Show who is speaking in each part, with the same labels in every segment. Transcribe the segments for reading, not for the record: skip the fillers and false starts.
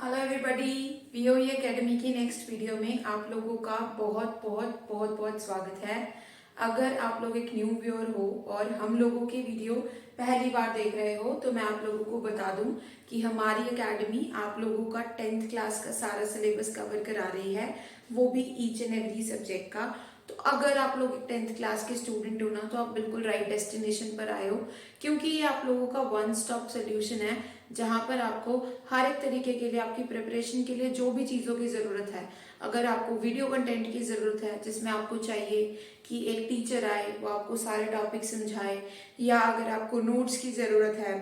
Speaker 1: Hello everybody, वीओई academy की next video में आप लोगों का बहुत बहुत बहुत बहुत स्वागत है। अगर आप लोग एक न्यू व्यूअर हो और हम लोगों की वीडियो पहली बार देख रहे हो तो मैं आप लोगों को बता दूं कि हमारी एकेडमी आप लोगों का 10th क्लास का सारा सिलेबस कवर करा रही है, वो भी ईच एंड एवरी सब्जेक्ट का। तो अगर आप लोग एक 10th क्लास के स्टूडेंट हो ना तो आप बिल्कुल राइट डेस्टिनेशन पर आए हो, क्योंकि ये आप लोगों का वन स्टॉप सोल्यूशन है जहां पर आपको हर एक तरीके के लिए आपकी प्रिपरेशन के लिए जो भी चीज़ों की ज़रूरत है, अगर आपको वीडियो कंटेंट की ज़रूरत है जिसमें आपको चाहिए कि एक टीचर आए वो आपको सारे टॉपिक समझाए, या अगर आपको नोट्स की ज़रूरत है,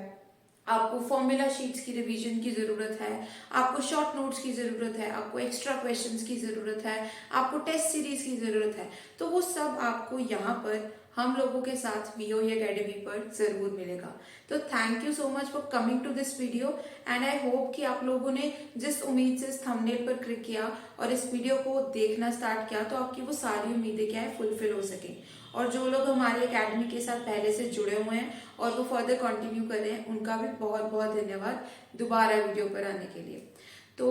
Speaker 1: आपको फॉर्मूला शीट्स की रिवीजन की ज़रूरत है, आपको शॉर्ट नोट्स की ज़रूरत है, आपको एक्स्ट्रा क्वेश्चंस की ज़रूरत है, आपको टेस्ट सीरीज की ज़रूरत है, तो वो सब आपको यहाँ पर हम लोगों के साथ वीओई एकेडमी पर ज़रूर मिलेगा। तो thank you so much for coming to this video and I hope कि आप लोगों ने जिस उम्मीद से इस थंबनेल पर क्लिक किया और इस वीडियो को देखना स्टार्ट किया तो आपकी वो सारी उम्मीदें क्या है फुलफिल हो सके। और जो लोग हमारी एकेडमी के साथ पहले से जुड़े हुए हैं और वो फर्दर कंटिन्यू कर रहे हैं उनका भी बहुत बहुत धन्यवाद दोबारा वीडियो पर आने के लिए। तो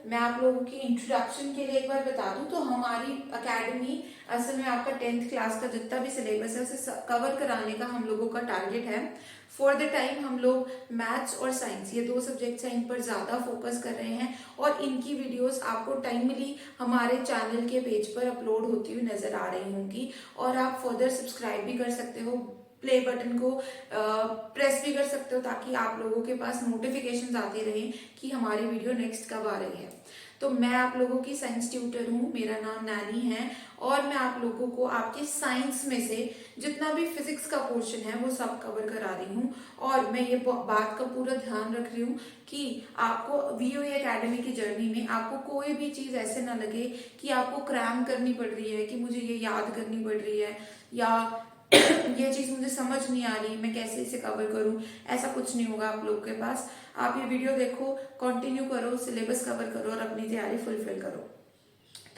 Speaker 1: मैं आप लोगों की इंट्रोडक्शन के लिए एक बार बता दूं तो हमारी एकेडमी असल में आपका 10th क्लास का जितना भी सिलेबस है उसे कवर कराने का हम लोगों का टारगेट है। फॉर द टाइम हम लोग मैथ्स और साइंस ये दो सब्जेक्ट्स हैं, इन पर ज़्यादा फोकस कर रहे हैं और इनकी वीडियोस आपको टाइमली हमारे चैनल के पेज पर अपलोड होती हुई नजर आ रही होंगी और आप फर्दर सब्सक्राइब भी कर सकते हो, प्ले बटन को प्रेस भी कर सकते हो ताकि आप लोगों के पास नोटिफिकेशंस आती रहें कि हमारी वीडियो नेक्स्ट कब आ रही है। तो मैं आप लोगों की साइंस ट्यूटर हूँ, मेरा नाम नैनी है और मैं आप लोगों को आपके साइंस में से जितना भी फिजिक्स का पोर्शन है वो सब कवर करा रही हूँ। और मैं ये बात का पूरा ध्यान रख रही हूँ कि आपको वीओई एकेडमी की जर्नी में आपको कोई भी चीज़ ऐसे ना लगे कि आपको क्रैम करनी पड़ रही है, कि मुझे ये याद करनी पड़ रही है या ये चीज़ मुझे समझ नहीं आ रही, मैं कैसे इसे कवर करूं। ऐसा कुछ नहीं होगा आप लोगों के पास। आप ये वीडियो देखो, कंटिन्यू करो, सिलेबस कवर करो और अपनी तैयारी फुलफिल करो।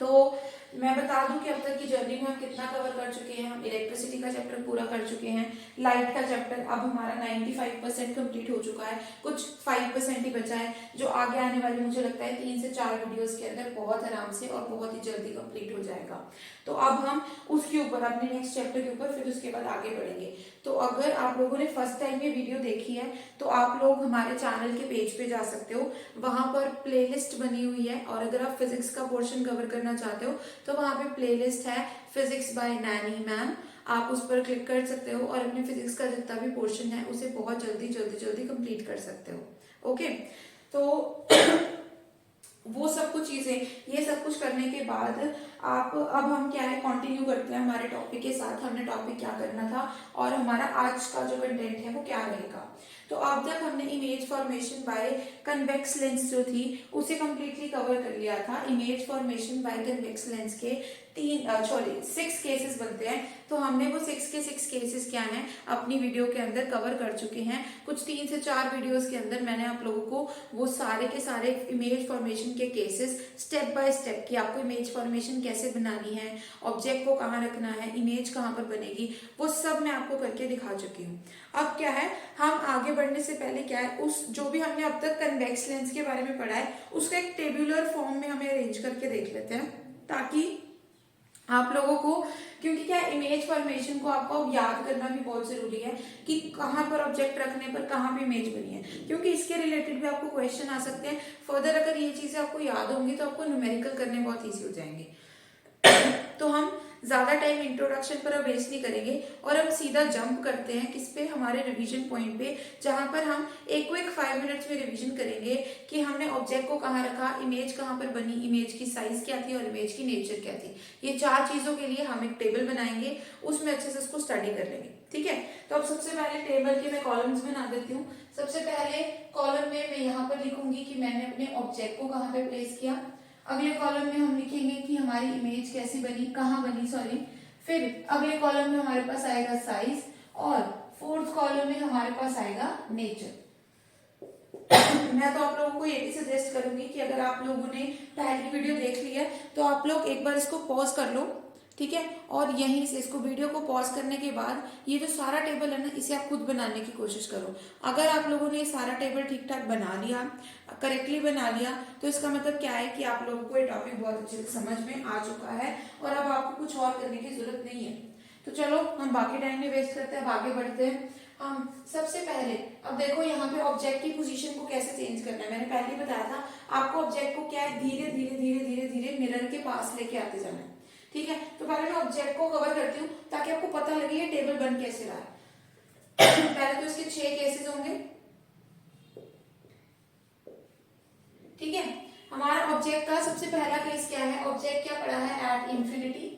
Speaker 1: तो मैं बता दूं कि अब तक की जर्नी में हम कितना कवर कर चुके हैं। हम इलेक्ट्रिसिटी का चैप्टर पूरा कर चुके हैं, लाइट का चैप्टर अब हमारा 95% कंप्लीट हो चुका है, कुछ 5% ही बचा है जो आगे आने वाली मुझे लगता है 3 से 4 वीडियोस के अंदर बहुत आराम से और बहुत ही जल्दी कंप्लीट हो जाएगा। तो अब हम उसके ऊपर अपने नेक्स्ट चैप्टर के ऊपर फिर उसके बाद आगे बढ़ेंगे। तो अगर आप लोगों ने फर्स्ट टाइम ये वीडियो देखी है तो आप लोग हमारे चैनल के पेज पे जा सकते हो, वहां पर प्लेलिस्ट बनी हुई है और अगर आप फिजिक्स का पोर्शन कवर करना चाहते हो तो वहां पे प्लेलिस्ट है फिजिक्स बाय नैनी मैम, आप उस पर क्लिक कर सकते हो और अपने फिजिक्स का जितना भी पोर्शन है उसे बहुत जल्दी जल्दी जल्दी कंप्लीट कर सकते हो। ओके, तो वो सब कुछ चीजें, ये सब कुछ करने के बाद आप अब हम क्या है कंटिन्यू करते हैं हमारे टॉपिक के साथ। हमने टॉपिक क्या करना था और हमारा आज का जो कंटेंट है वो क्या रहेगा। तो अब तक हमने image formation by convex lens जो थी उसे कंप्लीटली कवर कर लिया था। Image formation by convex lens के 6 केसेस बनते हैं, तो हमने वो 6 के 6 केसेस क्या हैं अपनी वीडियो के अंदर कवर कर चुके हैं। कुछ 3 से 4 वीडियोस के अंदर मैंने आप लोगों को वो सारे के सारे इमेज फॉर्मेशन के केसेस स्टेप बाय स्टेप कि आपको इमेज फॉर्मेशन कैसे बनानी है, ऑब्जेक्ट को कहाँ रखना है, इमेज कहाँ पर बनेगी, वो सब मैं आपको करके दिखा चुकी हूँ। अब क्या है, हम आगे बढ़ने से पहले क्या है उस जो भी हमने अब तक कन्वेक्स लेंस के बारे में पढ़ा है उसका एक टेबुलर फॉर्म में हमें अरेंज करके देख लेते हैं, ताकि आप लोगों को, क्योंकि क्या इमेज फॉर्मेशन को आपको याद करना भी बहुत जरूरी है कि कहाँ पर ऑब्जेक्ट रखने पर कहाँ पे इमेज बनी है, क्योंकि इसके रिलेटेड भी आपको क्वेश्चन आ सकते हैं। फर्दर अगर ये चीजें आपको याद होंगी तो आपको न्यूमेरिकल करने बहुत ईजी हो जाएंगे। तो हम ज्यादा टाइम इंट्रोडक्शन पर अब वेस्ट नहीं करेंगे और हम सीधा जंप करते हैं किस पे, हमारे रिवीजन पॉइंट पे, जहां पर हम एक 5 मिनट्स में रिवीजन करेंगे कि हमने ऑब्जेक्ट को कहाँ रखा, इमेज कहाँ पर बनी, इमेज की साइज क्या थी और इमेज की नेचर क्या थी। ये 4 चीजों के लिए हम एक टेबल बनाएंगे, उसमें अच्छे से उसको स्टडी कर लेंगे। ठीक है, तो अब सबसे पहले टेबल के मैं कॉलम्स बना देती हूँ। सबसे पहले कॉलम में मैं यहाँ पर लिखूंगी कि मैंने अपने ऑब्जेक्ट को कहाँ पे प्लेस किया। अगले कॉलम में हम लिखेंगे कि हमारी इमेज कैसी बनी, कहाँ बनी, सॉरी। फिर अगले कॉलम में हमारे पास आएगा साइज और फोर्थ कॉलम में हमारे पास आएगा नेचर। मैं तो आप लोगों को ये भी सजेस्ट करूंगी कि अगर आप लोगों ने पहली वीडियो देख ली है तो आप लोग एक बार इसको पॉज कर लो, ठीक है। और यहीं से इसको वीडियो को पॉज करने के बाद ये जो सारा टेबल है ना, इसे आप खुद बनाने की कोशिश करो। अगर आप लोगों ने ये सारा टेबल ठीक ठाक बना लिया, करेक्टली बना लिया, तो इसका मतलब क्या है कि आप लोगों को ये टॉपिक बहुत अच्छे से समझ में आ चुका है और अब आपको कुछ और करने की जरूरत नहीं है। तो चलो हम बाकी टाइम नहीं वेस्ट करते हैं, आगे बढ़ते हैं। हम सबसे पहले अब देखो यहाँ पे ऑब्जेक्ट की पोजीशन को कैसे चेंज करना है। मैंने पहले ही बताया था आपको ऑब्जेक्ट को क्या है, धीरे धीरे धीरे धीरे धीरे मिरर के पास लेके आते जाना है। ठीक है, तो पहले मैं ऑब्जेक्ट को कवर करती हूँ ताकि आपको पता लगे ये टेबल बन कैसे रहा है। पहले तो इसके 6 केसेस होंगे। ठीक है, हमारा ऑब्जेक्ट का सबसे पहला केस क्या है, ऑब्जेक्ट क्या पड़ा है, एट इंफिनिटी।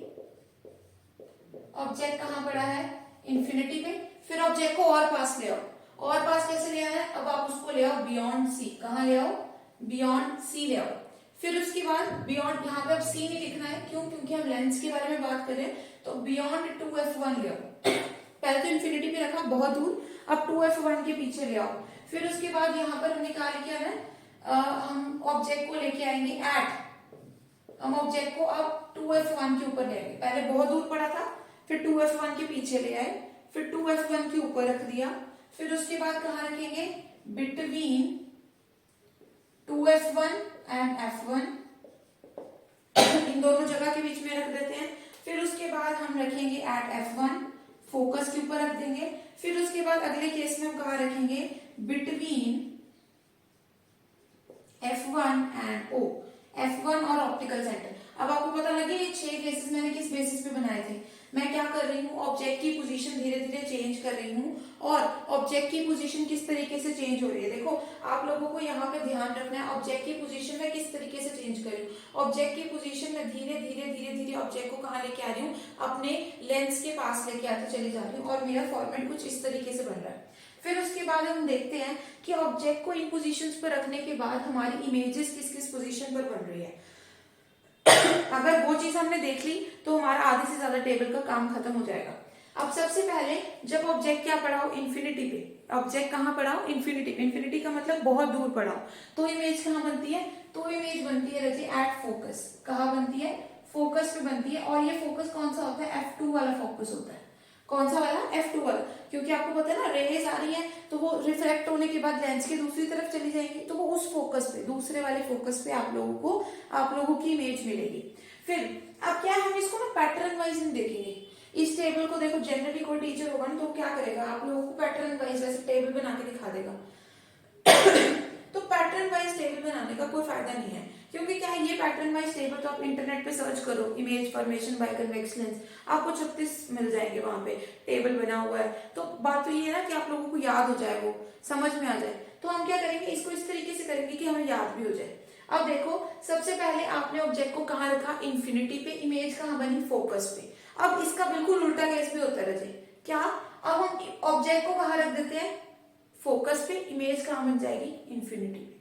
Speaker 1: ऑब्जेक्ट कहां पड़ा है, इंफिनिटी पे। फिर ऑब्जेक्ट को और पास ले आओ। और पास कैसे ले आना है, अब आप उसको ले आओ बियॉन्ड सी। कहां ले आओ, बियॉन्ड सी ले आओ। फिर उसके बाद बियॉन्ड, यहाँ पे अब सी नहीं लिखना है, क्यों, क्योंकि हम लेंस के बारे में बात करें, तो बियॉन्ड 2f1 ले आओ। पहले तो इंफिनिटी पे रखा बहुत दूर, अब 2f1 के पीछे ले आओ। फिर उसके बाद यहाँ पर हमने कहा लेके आना है, हम ऑब्जेक्ट को लेके आएंगे एट। हम ऑब्जेक्ट को अब 2f1 के ऊपर ले आएंगे। पहले बहुत दूर पड़ा था, फिर 2f1 के पीछे ले आए, फिर 2f1 के ऊपर रख दिया। फिर उसके बाद कहाँ रखेंगे, बिटवीन 2f1 एंड f1, इन दोनों जगह के बीच में रख देते हैं। फिर उसके बाद हम रखेंगे एट f1, फोकस के ऊपर रख देंगे। फिर उसके बाद अगले केस में हम कहाँ रखेंगे, between f1 and o, f1 और ऑप्टिकल सेंटर। अब आपको पता लगे ये 6 केसेस मैंने किस बेसिस पे बनाए थे। मैं क्या कर रही हूँ, ऑब्जेक्ट की पोजीशन धीरे धीरे चेंज कर रही हूँ, और ऑब्जेक्ट की पोजीशन किस तरीके से चेंज हो रही है। देखो आप लोगों को यहाँ पे ध्यान रखना है, ऑब्जेक्ट की पोजीशन में किस तरीके से चेंज कर रही हूँ। ऑब्जेक्ट की पोजीशन में धीरे धीरे धीरे धीरे ऑब्जेक्ट को कहाँ लेके आ रही हूँ, अपने लेंस के पास लेके आते चली जा रही हूँ, और मेरा फॉर्मेट कुछ इस तरीके से बन रहा है। फिर उसके बाद हम देखते हैं कि ऑब्जेक्ट को इन पोजीशंस पर रखने के बाद हमारी इमेजेस किस किस पोजीशन पर बन रही है। अगर वो चीज हमने देख ली तो हमारा आधे से ज्यादा टेबल का काम खत्म हो जाएगा। अब सबसे पहले जब ऑब्जेक्ट क्या पड़ा हो, इंफिनिटी पे, ऑब्जेक्ट कहाँ पड़ा हो, इंफिनिटी पे। इंफिनिटी का मतलब बहुत दूर पड़ा हो, तो इमेज कहाँ बनती है, तो इमेज बनती है रजी एट फोकस। कहाँ बनती है, फोकस पे बनती है। और ये फोकस कौन सा होता है, f2 वाला फोकस होता है। कौन सा वाला, f2 वाला, क्योंकि आपको पता है ना रेज आ रही है तो वो रिफ्लेक्ट होने के बाद लेंस के दूसरी तरफ चली जाएंगी, तो वो उस फोकस पे, दूसरे वाले फोकस पे आप लोगों की इमेज मिलेगी। फिर अब क्या है, हम इसको ना पैटर्न वाइज हम देखेंगे। इस टेबल को देखो, जनरली कोई टीचर होगा ना तो क्या करेगा, आप लोगों को पैटर्न वाइज वैसे टेबल बना के दिखा देगा। तो पैटर्न वाइज टेबल बनाने का कोई फायदा नहीं है, क्योंकि क्या है, ये पैटर्न वाइज टेबल तो आप इंटरनेट पे सर्च करो, image formation by convex lens, आपको 36 मिल जाएंगे वहां पे टेबल बना हुआ है। तो बात तो ये है ना कि आप लोगों को याद हो जाए, वो समझ में आ जाए। तो हम क्या करेंगे, इसको इस तरीके से करेंगे कि हमें याद भी हो जाए। अब देखो सबसे पहले आपने ऑब्जेक्ट को कहाँ रखा, इंफिनिटी पे, इमेज कहाँ बनी, फोकस पे। अब इसका बिल्कुल उल्टा केस भी होता है रजे, क्या, अब हम ऑब्जेक्ट को कहाँ रख देते हैं, फोकस पे, इमेज कहाँ बन जाएगी, इंफिनिटी पे।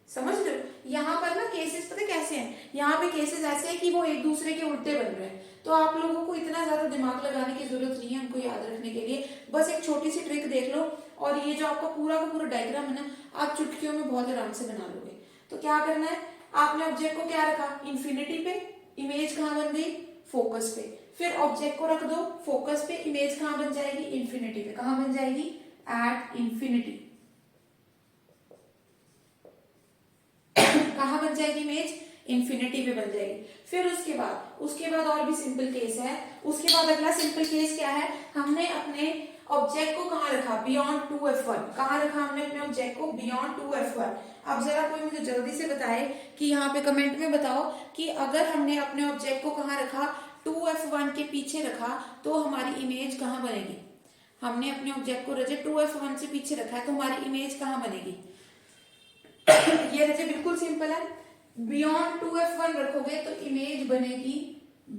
Speaker 1: समझ लो यहाँ पर ना केसेस पता कैसे हैं, यहाँ पे केसेस ऐसे हैं कि वो एक दूसरे के उल्टे बन रहे हैं। तो आप लोगों को इतना ज्यादा दिमाग लगाने की जरूरत नहीं है उनको याद रखने के लिए, बस एक छोटी सी ट्रिक देख लो और ये जो आपका पूरा का पूरा डायग्राम है ना, आप चुटकियों में बहुत आराम से बना लोगे। तो क्या करना है, आपने ऑब्जेक्ट को क्या रखा, इंफिनिटी पे, इमेज कहाँ बन गई, फोकस पे। फिर ऑब्जेक्ट को रख दो फोकस पे, इमेज कहाँ बन जाएगी, इंफिनिटी पे। कहाँ बन जाएगी, एट इंफिनिटी। कहाँ बन जाएगी इमेज, इंफिनिटी पे बन जाएगी। फिर उसके बाद और भी सिंपल केस है। उसके बाद अगला सिंपल केस क्या है, हमने अपने ऑब्जेक्ट को कहाँ रखा, बियॉन्ड 2f1। कहाँ रखा हमने अपने ऑब्जेक्ट को, बियॉन्ड 2f1। अब जरा कोई मुझे जल्दी से बताए कि यहाँ पे कमेंट में बताओ कि अगर हमने अपने ऑब्जेक्ट को कहाँ रखा, 2f1 के पीछे रखा, तो हमारी इमेज कहाँ बनेगी। हमने अपने ऑब्जेक्ट को रजे 2f1 से पीछे रखा है, तो हमारी इमेज कहाँ बनेगी। ये रजे बिल्कुल सिंपल है, बियॉन्ड 2f1 रखोगे तो इमेज बनेगी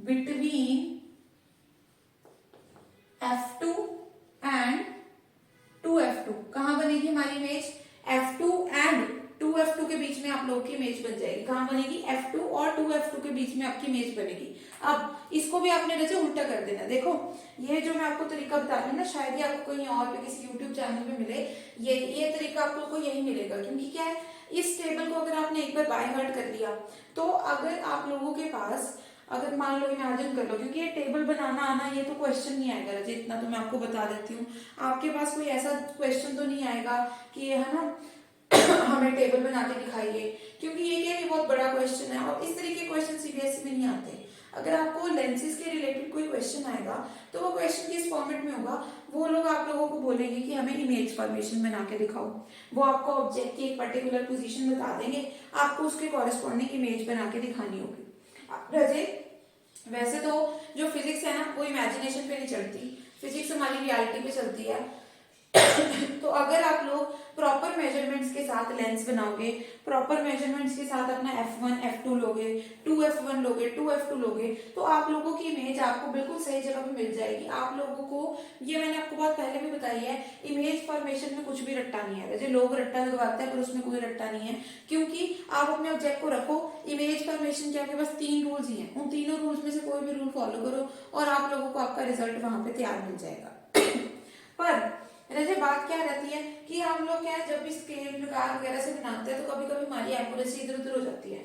Speaker 1: बिटवीन f2 एंड 2f2। कहां बनेगी हमारी इमेज, f2 एंड 2f2 के बीच में आप लोगों की इमेज बन जाएगी। कहां बनेगी, f2 और 2f2 के बीच में आपकी इमेज बनेगी। अब इसको भी आपने वैसे उल्टा कर देना। देखो ये जो मैं आपको तरीका बता रही हूँ ना, शायद ही आपको कहीं और पे किसी यूट्यूब चैनल पे मिले, ये तरीका आप लोगों को यही मिलेगा। क्योंकि क्या है, इस टेबल को अगर आपने एक बार बाय हार्ट कर लिया, तो अगर आप लोगों के पास अगर मान लो इमेजिन कर लो, क्योंकि ये टेबल बनाना आना ये तो क्वेश्चन नहीं आएगा रजे, इतना तो मैं आपको बता देती हूँ। आपके पास कोई ऐसा क्वेश्चन तो नहीं आएगा कि ये है ना हमें टेबल बना के दिखाइए, क्योंकि ये क्या है, बहुत बड़ा क्वेश्चन है और इस तरह के क्वेश्चन सीबीएसई में नहीं आते। अगर आपको लेंसेज के रिलेटेड कोई क्वेश्चन आएगा तो वो क्वेश्चन किस फॉर्मेट में होगा, वो लोग आप लोगों को बोलेंगे कि हमें इमेज फॉर्मेशन बना के दिखाओ। वो आपको ऑब्जेक्ट की एक पर्टिकुलर पोजीशन बता देंगे, आपको उसके कॉरेस्पॉन्डिंग इमेज बना के दिखानी होगी। रजे वैसे तो जो फिजिक्स है ना वो इमेजिनेशन पे नहीं चलती, फिजिक्स हमारी रियलिटी पे चलती है। तो अगर आप लोग प्रॉपर मेजरमेंट्स के साथ लेंस बनाओगे, प्रॉपर मेजरमेंट्स के साथ अपना f1 f2 लोगे, 2f1 लोगे, 2f2 लोगे, तो आप लोगों की इमेज आपको बिल्कुल सही जगह पे मिल जाएगी। आप लोगों को ये मैंने आपको बहुत पहले भी बताई है, इमेज फॉर्मेशन में कुछ भी रट्टा नहीं है। वैसे लोग रट्टा लगवाते हैं पर उसमें कोई रट्टा नहीं है, क्योंकि आप अपने ऑब्जेक्ट को रखो। इमेज फॉर्मेशन के आपके पास 3 रूल्स ही हैं, उन तीनों रूल्स में से कोई भी रूल फॉलो करो और आप लोगों को आपका रिजल्ट वहां पे तैयार मिल जाएगा। पर रजे बात क्या रहती है कि हम लोग क्या है, जब भी स्केल कार वगैरह से बनाते हैं तो कभी कभी हमारी एक्यूरेसी इधर उधर हो जाती है।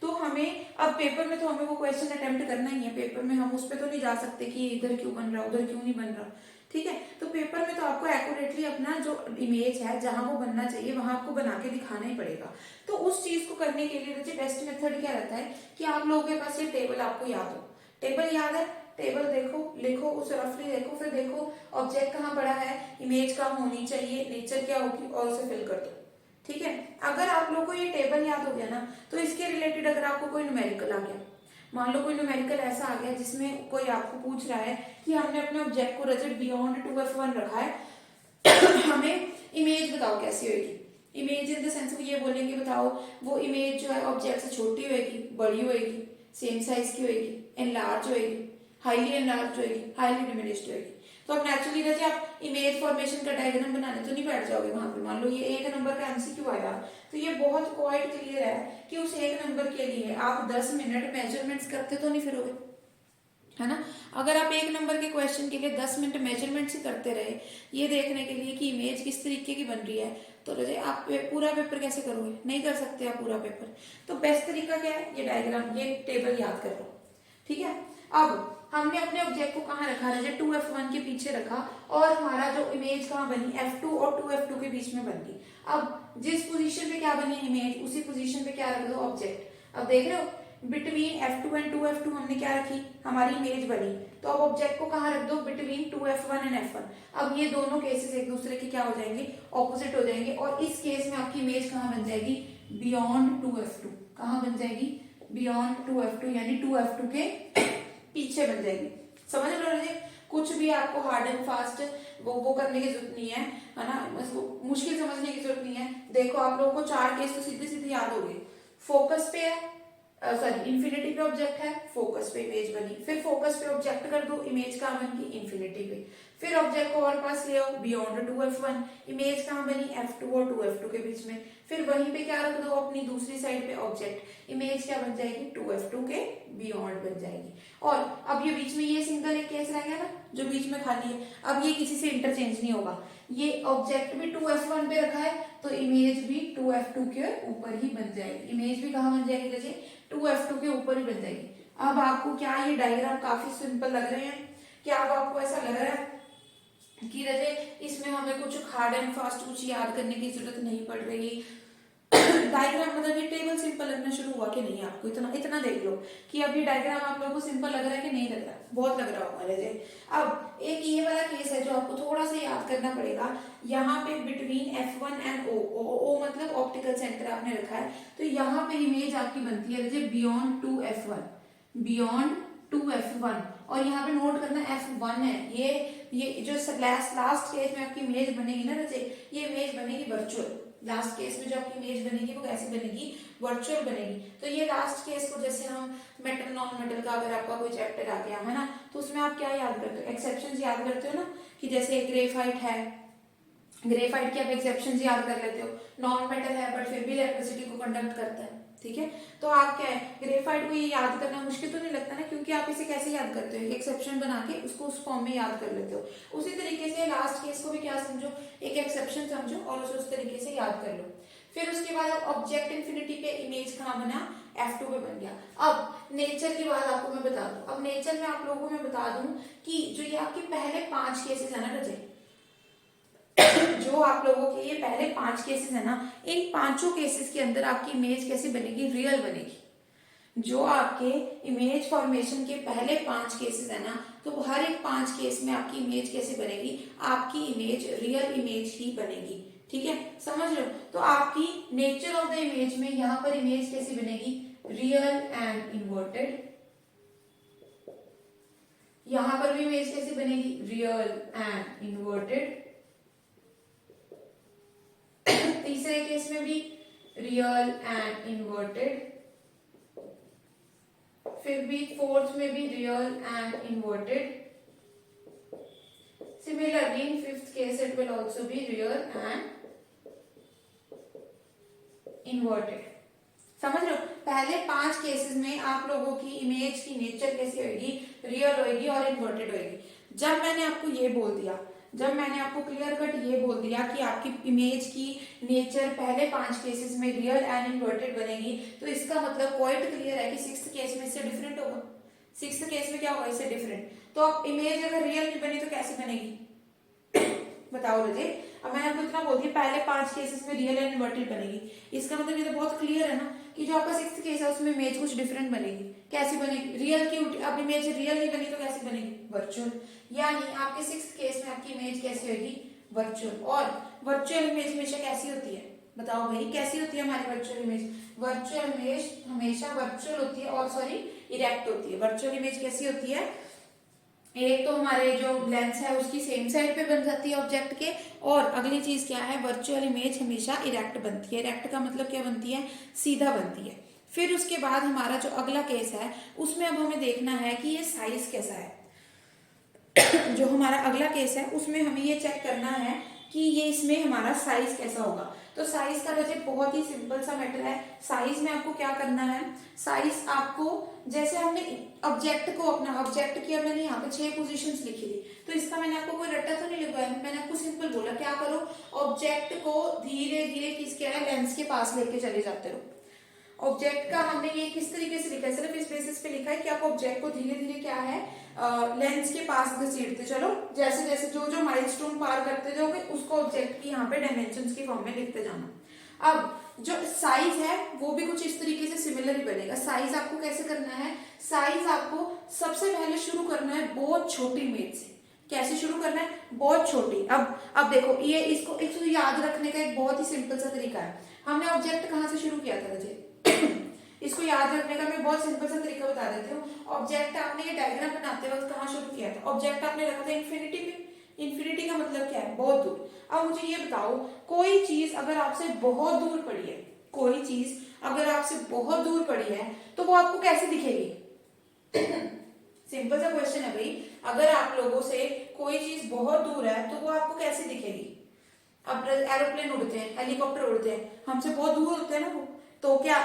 Speaker 1: तो हमें अब पेपर में तो हमें वो क्वेश्चन अटेम्प्ट करना ही है, पेपर में हम उस पर तो नहीं जा सकते कि इधर क्यों बन रहा उधर क्यों नहीं बन रहा, ठीक है। तो पेपर में तो आपको एक्यूरेटली अपना जो इमेज है जहां वो बनना चाहिए वहां आपको बना के दिखाना ही पड़ेगा। तो उस चीज को करने के लिए रजे बेस्ट मेथड क्या रहता है कि आप लोगों के पास ये टेबल आपको याद हो, टेबल याद है, टेबल देखो, लिखो, उसे रफली देखो, फिर देखो ऑब्जेक्ट कहाँ पड़ा है, इमेज कहाँ होनी चाहिए, नेचर क्या होगी और उसे फिल कर दो, ठीक है। अगर आप लोग को ये टेबल याद हो गया ना तो इसके रिलेटेड अगर आपको कोई न्यूमेरिकल आ गया, मान लो कोई न्यूमेरिकल ऐसा आ गया जिसमें कोई आपको पूछ रहा है कि हमने अपने ऑब्जेक्ट को रजट बियॉन्ड 2f1 रखा है, हमें इमेज बताओ कैसी होगी। इमेज इन द सेंस वो ये बोलेंगे बताओ वो इमेज जो है ऑब्जेक्ट से छोटी होगी, बड़ी होगी, सेम साइज की होगी, एनलार्ज होगी, हाईली एनलार्ज होगी, हाईली डिमिनिश्ड होगी। तो अब नेचुरली रहे आप इमेज फॉर्मेशन का डायग्राम बनाने तो नहीं बैठ जाओगे वहां पे। मान लो ये 1 नंबर का एमसीक्यू आया तो ये बहुत क्वाइट क्लियर है कि उस 1 नंबर के लिए आप 10 मिनट मेजरमेंट्स करते तो नहीं फिरोगे, है ना। अगर आप 1 नंबर के क्वेश्चन के लिए 10 मिनट मेजरमेंट्स ही करते रहे ये देखने के लिए कि इमेज किस तरीके की बन रही है, तो रजे आप पूरा पेपर कैसे करोगे, नहीं कर सकते आप पूरा पेपर। तो बेस्ट तरीका क्या है, ये डायग्राम, ये टेबल याद कर लो, ठीक है। अब हमने अपने ऑब्जेक्ट को कहाँ रखा, रजे 2f1 के पीछे रखा और हमारा जो इमेज कहाँ बनी, f2 और 2f2 के बीच में बन गई। अब जिस पोजीशन पे क्या बनी इमेज उसी पोजीशन पे क्या रख दो ऑब्जेक्ट। अब देख रहे हो बिटवीन f2 एंड 2f2 हमने क्या रखी, हमारी इमेज बनी, तो अब ऑब्जेक्ट को कहाँ रख दो, बिटवीन 2f1 एंड f1। अब ये दोनों केसेस एक दूसरे के क्या हो जाएंगे, ऑपोजिट हो जाएंगे और इस केस में आपकी इमेज कहाँ बन जाएगी, बियॉन्ड 2f2। कहाँ बन जाएगी, बियॉन्ड 2f2 यानी 2f2 के पीछे बन जाएगी। समझ लो रहे, कुछ भी आपको हार्ड एंड फास्ट वो करने की जरूरत नहीं है ना, इसको मुश्किल समझने की जरूरत नहीं है। देखो आप लोगों को 4 केस तो सीधे सीधे याद हो गए। फोकस पे है, सॉरी इंफिनिटी पे ऑब्जेक्ट है, फोकस पे इमेज बनी, फिर फोकस पे ऑब्जेक्ट कर दो, इमेज कहाँ बन गई, इंफिनिटी पे, फिर ऑब्जेक्ट को और पास ले आओ, बियॉन्ड 2f1, इमेज कहाँ बनी, f2 और 2f2 के बीच में, फिर वहीं पे क्या रख दो अपनी दूसरी साइड पे ऑब्जेक्ट, इमेज क्या बन जाएगी, 2f2 के बियॉन्ड बन जाएगी। और अब ये बीच में ये सिंगल एक केस रह गया ना जो बीच में खाली है, अब ये किसी से इंटरचेंज नहीं होगा, ये ऑब्जेक्ट भी 2f1 पे रखा है तो इमेज भी 2f2 के ऊपर ही बन जाएगी, इमेज भी कहाँ बन जाएगी जैसे 2f2 के ऊपर ही बन जाएगी। अब आपको क्या ये डायग्राम काफी सिंपल लग रहे हैं, क्या अब आपको ऐसा लग रहा है कि रजे इसमें हमें कुछ हार्ड एंड फास्ट कुछ याद करने की जरूरत नहीं पड़ रही। डायग्राम मतलब ये टेबल सिंपल लगना शुरू हुआ कि नहीं, आपको इतना इतना देख लो कि अब ये डायग्राम आप लोगों को सिंपल लग रहा है कि नहीं लग रहा, बहुत लग रहा होगा रजे। अब एक ये वाला केस है जो आपको थोड़ा सा याद करना पड़ेगा, यहाँ पे बिटवीन f1 एंड o मतलब ऑप्टिकल सेंटर आपने रखा है, तो यहाँ पे इमेज आपकी बनती है रजे बियॉन्ड 2f1, बियॉन्ड 2f1, और यहाँ पे नोट करना f1 है, ये जो लास्ट केस में आपकी इमेज बनेगी ना रजे, ये इमेज बनेगी वर्चुअल। लास्ट केस में जो आपकी इमेज बनेगी वो कैसे बनेगी, वर्चुअल बनेगी। तो ये लास्ट केस को जैसे हम मेटल नॉन मेटल का अगर आपका कोई चैप्टर आ गया है ना तो उसमें आप क्या याद करते हो, एक्सेप्शंस याद करते हो ना, कि जैसे ग्रेफाइट है, ग्रेफाइट के आप एक्सेप्शंस याद कर लेते हो, नॉन मेटल है बट फिर भी इलेक्ट्रिसिटी को कंडक्ट करता है, ठीक है। तो आप क्या है ग्रेफाइट को ये याद करना मुश्किल तो नहीं लगता ना, क्योंकि आप इसे कैसे याद करते हो, एक एक्सेप्शन बना के उसको उस फॉर्म में याद कर लेते हो। उसी तरीके से लास्ट केस को भी क्या समझो, एक एक्सेप्शन समझो और उसे उस तरीके से याद कर लो। फिर उसके बाद ऑब्जेक्ट इंफिनिटी पे इमेज कहाँ बना, F2 पे बन गया। अब नेचर की बात आपको मैं बता दूं, अब नेचर में आप लोगों को मैं बता दूं कि जो ये आपके पहले 5 केसेस है ना रजे, जो आप लोगों के ये पहले 5 केसेस है ना, इन 5 केसेस के अंदर आपकी इमेज कैसी बनेगी, रियल बनेगी। जो आपके इमेज फॉर्मेशन के पहले 5 केसेस है ना, तो हर एक 5 केस में आपकी इमेज कैसे बनेगी, आपकी इमेज रियल इमेज ही बनेगी। ठीक है, समझ लो। तो आपकी नेचर ऑफ द इमेज में यहां पर इमेज कैसी बनेगी, रियल एंड इन्वर्टेड। यहां पर भी इमेज कैसी बनेगी, रियल एंड इन्वर्टेड। तीसरे केस में भी रियल एंड इन्वर्टेड, फिर भी फोर्थ में भी real and inverted. Similarly, in fifth case it will also be real and inverted. समझ लो, पहले 5 केसेस में आप लोगों की इमेज की नेचर कैसी होगी, रियल होगी और इन्वर्टेड होगी। जब मैंने आपको ये बोल दिया, जब मैंने आपको क्लियर कट ये बोल दिया कि आपकी इमेज की नेचर पहले 5 केसेस में रियल एंड इन्वर्टेड बनेगी, तो इसका मतलब क्वाइट क्लियर है कि 6th केस में इससे डिफरेंट होगा। 6th केस में क्या होगा, इससे डिफरेंट। तो अब इमेज अगर रियल नहीं बनी तो कैसी बनेगी बताओ रजे। अब मैंने आपको इतना बोल दिया पहले 5 केसेस में रियल एंड इन्वर्टेड बनेगी, इसका मतलब ये तो बहुत क्लियर है ना कि जो आपका 6th केस है उसमें इमेज कुछ डिफरेंट बनेगी। कैसी बनेगी, रियल की उल्टी। अब इमेज रियल नहीं बनी तो कैसी बनेगी, वर्चुअल। यानी आपके 6th केस में आपकी इमेज कैसी होगी, वर्चुअल। और वर्चुअल इमेज हमेशा कैसी होती है, बताओ भाई कैसी होती है हमारी वर्चुअल इमेज। वर्चुअल इमेज हमेशा वर्चुअल होती है और सॉरी इरेक्ट होती है। वर्चुअल इमेज कैसी होती है, एक तो हमारे जो लेंस है उसकी सेम साइड पे बन जाती है ऑब्जेक्ट के, और अगली चीज क्या है, वर्चुअल इमेज हमेशा इरेक्ट बनती है। इरेक्ट का मतलब क्या बनती है, सीधा बनती है। फिर उसके बाद हमारा जो अगला केस है उसमें अब हमें देखना है कि ये साइज कैसा है। जो हमारा अगला केस है उसमें हमें ये चेक करना है कि ये इसमें हमारा साइज कैसा होगा। तो साइज का वजह बहुत ही सिंपल सा मैटर है। साइज में आपको क्या करना है, साइज आपको जैसे हमने ऑब्जेक्ट को, अपना ऑब्जेक्ट की मैंने यहाँ पे 6 पोजीशंस लिखी थी, तो इसका मैंने आपको कोई रट्टा तो नहीं लगाया, मैंने आपको सिंपल बोला क्या करो, ऑब्जेक्ट को धीरे धीरे किसके है, लेंस के पास लेके चले जाते रहो। ऑब्जेक्ट का हमने ये किस तरीके से लिखा है, सिर्फ इस बेसिस पे लिखा है कि आप ऑब्जेक्ट को धीरे धीरे क्या है, लेंस के पास घसीटते चलो। जैसे जैसे जो जो माइलस्टोन पार करते जाओगे उसको ऑब्जेक्ट की यहाँ पे डायमेंशंस की फॉर्म में लिखते जाना। अब जो साइज है वो भी कुछ इस तरीके से सिमिलर ही बनेगा। साइज आपको कैसे करना है, साइज आपको सबसे पहले शुरू करना है बहुत छोटी इमेज से। कैसे शुरू करना है, बहुत छोटी। अब देखो ये इसको याद रखने का एक बहुत ही सिंपल सा तरीका है। हमने ऑब्जेक्ट कहाँ से शुरू किया था मुझे इसको याद रखने का मैं बहुत सिंपल सा तरीका बता देती हूँ। ऑब्जेक्ट आपने ये डायग्राम बनाते वक्त कहाँ शुरू किया था, ऑब्जेक्ट आपने रखा था इन्फिनिटी पे। इन्फिनिटी का मतलब क्या है, बहुत दूर। अब मुझे ये बताओ, कोई चीज अगर आपसे बहुत दूर पड़ी है, कोई चीज अगर आपसे बहुत दूर पड़ी है तो वो आपको कैसे दिखेगी सिंपल सा क्वेश्चन है भाई। अगर आप लोगों से कोई चीज बहुत दूर है तो वो आपको कैसे दिखेगी। अब एरोप्लेन उड़ते हैं, हेलीकॉप्टर उड़ते हैं, हमसे बहुत दूर होते हैं ना वो, तो क्या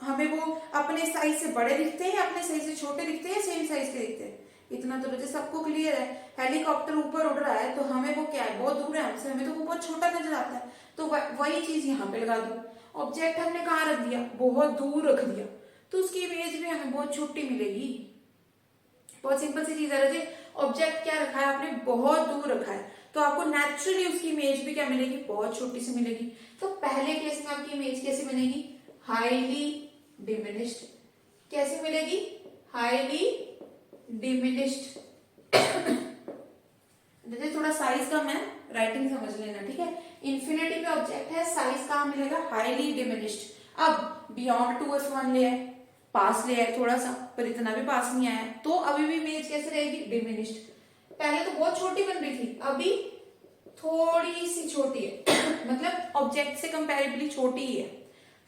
Speaker 1: हमें वो अपने साइज से बड़े दिखते हैं, अपने साइज से छोटे दिखते हैं, सेम साइज के दिखते हैं। इतना तो मुझे सबको क्लियर है। हेलीकॉप्टर ऊपर उड़ रहा है तो हमें वो क्या है, बहुत दूर है हमसे, हमें तो वो बहुत छोटा नजर आता है। तो वही चीज यहाँ पे लगा दो। ऑब्जेक्ट हमने कहाँ रख दिया, बहुत दूर रख दिया, तो उसकी इमेज भी हमें बहुत छोटी मिलेगी। बहुत सिंपल सी चीज है रजे। ऑब्जेक्ट क्या रखा है आपने, बहुत दूर रखा है, तो आपको नेचुरली उसकी इमेज भी क्या मिलेगी, बहुत छोटी सी मिलेगी। तो पहले केस में आपकी इमेज कैसे बनेगी, हाईली डिमिनिश्ड। कैसे मिलेगी, हाईली डिमिनिश्ड। थोड़ा साइज कम है, राइटिंग समझ लेना, ठीक है। इन्फिनिटी पे ऑब्जेक्ट है, साइज कहाँ मिलेगा, हाईली डिमिनिश्ड। अब बियॉन्ड 2f1 ले आए, पास ले आए थोड़ा सा, पर इतना भी पास नहीं आया, तो अभी भी इमेज कैसे रहेगी, डिमिनिश्ड। पहले तो बहुत छोटी बन रही थी, अभी थोड़ी सी छोटी है मतलब ऑब्जेक्ट से कंपैरेबली छोटी ही है।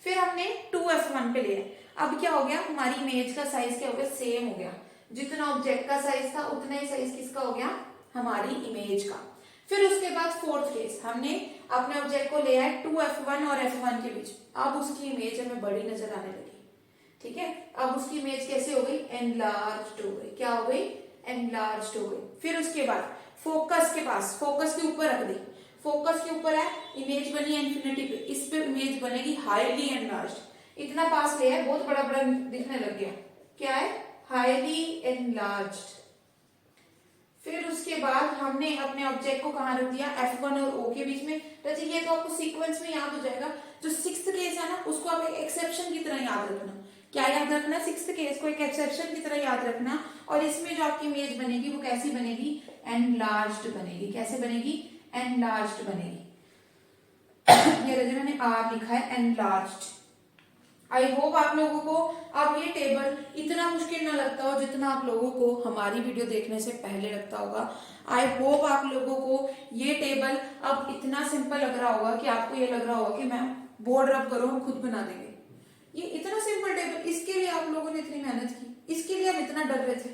Speaker 1: फिर हमने 2f1 पे लिया, अब क्या हो गया, हमारी इमेज का साइज क्या हो गया, सेम हो गया। जितना ऑब्जेक्ट का साइज था उतना ही साइज किसका हो गया, हमारी इमेज का। फिर उसके बाद फोर्थ केस, हमने अपने ऑब्जेक्ट को लिया है 2f1 और f1 के बीच। अब उसकी इमेज हमें बड़ी नजर आने लगी, ठीक है। अब उसकी इमेज कैसे हो गई, एनलार्ज्ड हो गई। क्या हो गई, एनलार्ज्ड हो गई। फिर उसके बाद फोकस के पास, फोकस के ऊपर रख दी, फोकस के ऊपर है, इमेज बनी है इन्फिनिटी पे, इस पे इमेज बनेगी हाईली एनलार्ज्ड। इतना पास ले है, बहुत बड़ा बड़ा दिखने लग गया। क्या है? Highly enlarged. फिर उसके बाद हमने अपने ऑब्जेक्ट को कहाँ रख दिया? F1 और O के बीच में। तो ये तो आपको सीक्वेंस में याद हो जाएगा। जो सिक्स्थ केस है ना, उसको आप एक एक्सेप्शन की तरह याद रखना। क्या याद रखना? सिक्स्थ केस को एक एक्सेप्शन की तरह याद रखना। और इसमें जो आपकी इमेज बनेगी वो कैसी बनेगी? एनलार्ज्ड बनेगी। कैसे बनेगी? एनलार्ज्ड बनेगी। ये जो मैंने आर लिखा है, एनलार्ज्ड। आई होप आप लोगों को अब ये टेबल इतना मुश्किल ना लगता हो जितना आप लोगों को हमारी वीडियो देखने से पहले लगता होगा। आई होप आप लोगों को ये टेबल अब इतना सिंपल लग रहा होगा कि आपको ये लग रहा होगा कि मैम बोर्ड रब करो, हम खुद बना देंगे। ये इतना सिंपल टेबल, इसके लिए आप लोगों ने इतनी मेहनत की, इसके लिए आप इतना डर रहे थे।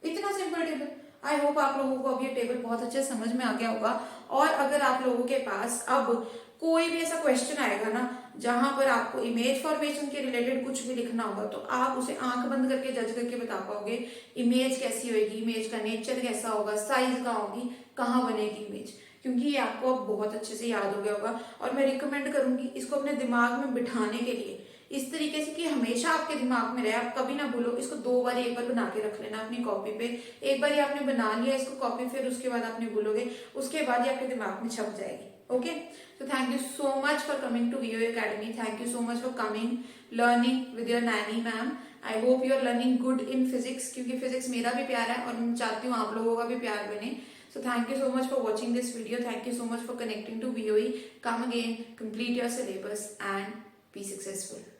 Speaker 1: इतना सिंपल टेबल। आई होप आप लोगों को अब ये टेबल बहुत अच्छे समझ में आ गया होगा। और अगर आप लोगों के पास अब कोई भी ऐसा क्वेश्चन आएगा ना जहां पर आपको इमेज फॉर्मेशन के रिलेटेड कुछ भी लिखना होगा, तो आप उसे आंख बंद करके जज करके बता पाओगे इमेज कैसी होगी, इमेज का नेचर कैसा होगा, साइज कहाँ होगी, कहाँ बनेगी इमेज। क्योंकि ये आपको अब बहुत अच्छे से याद हो गया होगा। और मैं रिकमेंड करूंगी इसको अपने दिमाग में बिठाने के लिए इस तरीके से कि हमेशा आपके दिमाग में रहे, आप कभी ना भूलो। इसको 2 बार, एक बार बना के रख लेना अपनी कॉपी पे। एक बार आपने बना लिया इसको कॉपी, फिर उसके बाद आपने भूलोगे, उसके बाद ही आपके दिमाग में छप जाएगी। Okay, so thank you so much for coming to VOA Academy. Thank you so much for coming, learning with your nanny ma'am. I hope you are learning good in physics, क्योंकि physics मेरा भी प्यार है और मैं चाहती हूँ आप लोगों का भी प्यार बने. So thank you so much for watching this video. Thank you so much for connecting to VOE. Come again, complete your syllabus and be successful.